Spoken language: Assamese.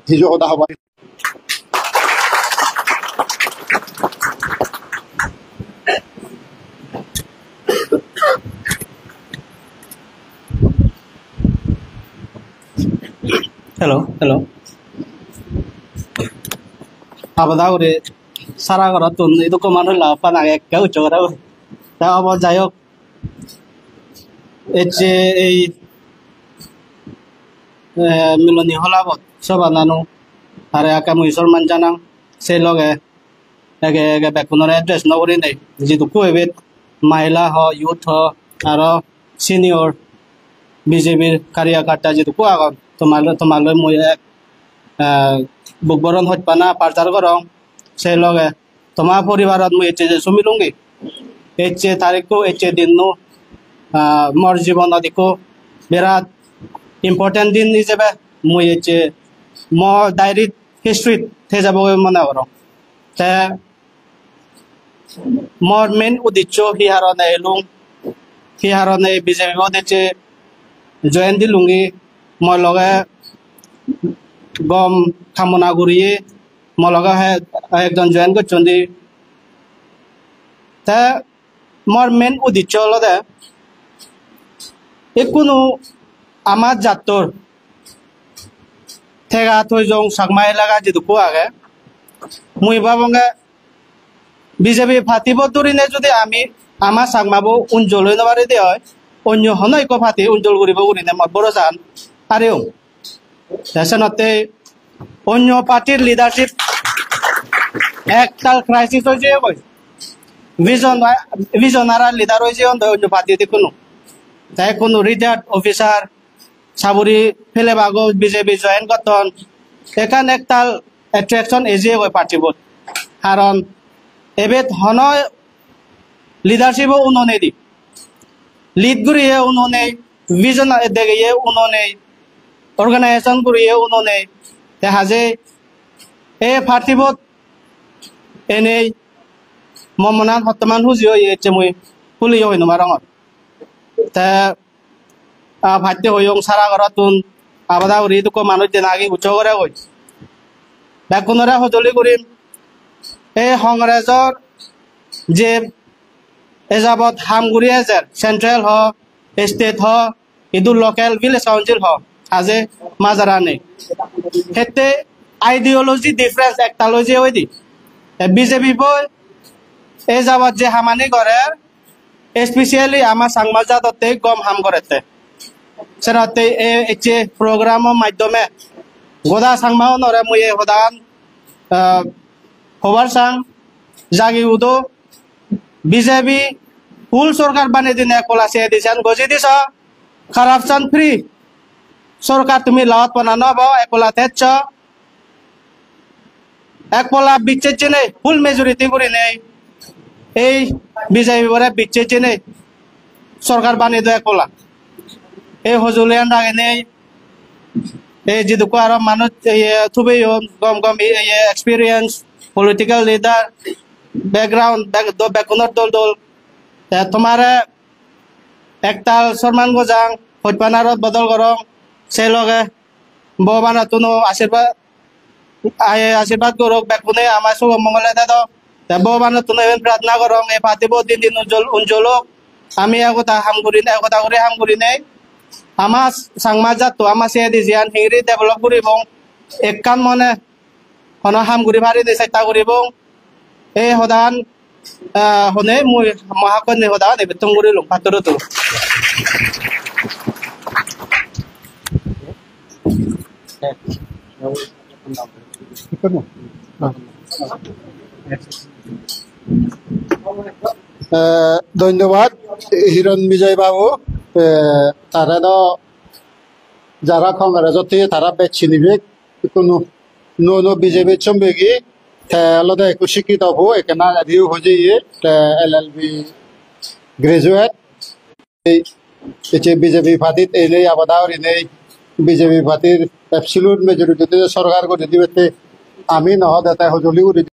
হিজো হদা হবা hello abada ore sara gora tun itu koman la pana ek kau chora ta abo jayok eche ei miloni holabot sobananu are akamu isor manjanang se loge ege bekunor address no uri nei jitu ko ebet mahila ho youth ho aro senior বিজেপিৰ কাৰ্যকৰ্তা যিটো কোৱা গ'ল তোমালৈ মই বুকবৰণ হত্যা পাৰ্চাৰ কৰং সেই লগে তোমাৰ পৰিবাৰত মই এতিয়া চমিলুংগি এছে তাৰিখো এছে দিনো মোৰ জীৱনত একো বিৰাট ইম্পৰ্টেণ্ট দিন হিচাপে মই এছে মোৰ ডায়েৰীত হিষ্ট্ৰীত থৈ যাবগৈ মনে কৰোঁ তে মোৰ মেইন উদ্দেশ্য সিহাৰণে এলুং সিহাৰণে বিজেপিত এছে জয়েন দিলুংগি মই লগে গম কামনা কৰিয়ে মই লগে একজন জয়েন কৰছি তা মোৰ মেইন উদ্দেশ্য হল যে কোনো আমাৰ জাতৰ ঠেকা থৈ যাওঁ চাকমা এলাকা যেটো কোৱাগে মই ভাবংগে বিজেপি ফাটিব ধৰিনে যদি আমি আমাৰ চাকমাবো উজ্জ্বল হৈ নপাৰি দিয়ে হয় অন্য হনৈক ফাটি উজ্জ্বল কৰিব কৰিনে মই বড় চান পাৰিও দেশনতে অন্য পার্টির লিডারশিপ একটাল ক্রাইসিস হয়েছে ভিজনারা লিডার হয়েছে অন্য পার্টিতে তাই কোনো রিটায়ার্ড অফিসার সাবুরি ফেলে বাগো বিজেপি জয়েন করতন এখান একটাল এট্রাকশন এজিয়ে হয় পার্টিবোধ কারণ এবেত হন লিডারশিপও উন্নয়নে দি লিড গুড়িয়ে उन्होंने विजन देगे उन्होंने ऑर्गेनाइजेशन गुड़िए उन्होंने हाजे ए पार्टीबोध एने ममनान हत्तमान हुजियो ये चमुई पुलियो होइनो मारंग ता भाट्य होयong सारा गरातुन आबादा उरि दुको मानुज देनागि उच्च करे गय बेकुनरा हजलि गरिम ए हंग्रेजर जे एजाबत हामगुरि আছে सेंट्रल हो स्टेट हो इदु लोकल विलेज काउंसिल हो आजे माजाराने हेते आइडियोलॉजी डिफरेंस एक्टोलॉजी होइदि बीजेपी बो एजाबत जे हामानि करे स्पेशली आमा सांगमाजादते गम हाम करते सेराते एचे प्रोग्राम माध्यमे गोदा सांगमाव नरे मुये होदान होबार सांग जागि उदो बीजेपी ফুল সরকার বানিয়ে দিনে কলা সে দিছেন গজি দিছ কারাপশন ফ্রি সরকার তুমি লাওত বানানো বাও একলা তেছ একলা বিচেছে নেই ফুল মেজরিটি করে নেই এই বিজেপি বরে বিচেছে নেই সরকার বানিয়ে দেয় একলা এই হজুলিয়ান রাগে নেই এই যেটুকু আর মানুষ থুবেই গম গম এক্সপিরিয়েন্স পলিটিক্যাল লিডার बैकग्राउंड बैकुनर दल दल तुम्हारे एकताल सलमान गोजां हत्यानारत बदल करं से लगे भगवान तुनो आशीर्वाद करक बेकुने आमार शुभ मंगल दो भगवान तुनो प्रार्थना करं ए पार्टी दिन दिन उज्ज्वलक आमी एकता हाम करिने एकता करे हाम करिने आमार सांगमा जातो आमार से जियान हिंगरि डेभेलप करिब एककान मने हन हाम करि पारि दे চেষ্টা करिब এই সদান হনে মই মহাকন্যা সদান এই বেতংগুৰি লংপাতৰতো ধন্যবাদ হিরণ বিজয় বাবু তারা তো যারা কংগ্রেসত তারা বেছে নিবে কোনো নো বিজেপি চম্বেগি আলাদা একটু শিক্ষিত হবো এখানে রিউ হয়ে যাইয়ে LLB গ্রাজুয়েট এই বিজেপি পার্টিত এলে আবাদা নেই বিজেপি পার্টির অ্যাবসলিউট মেজরিটিতে সরকার করে দিবে আমি নহ দেতা হজলি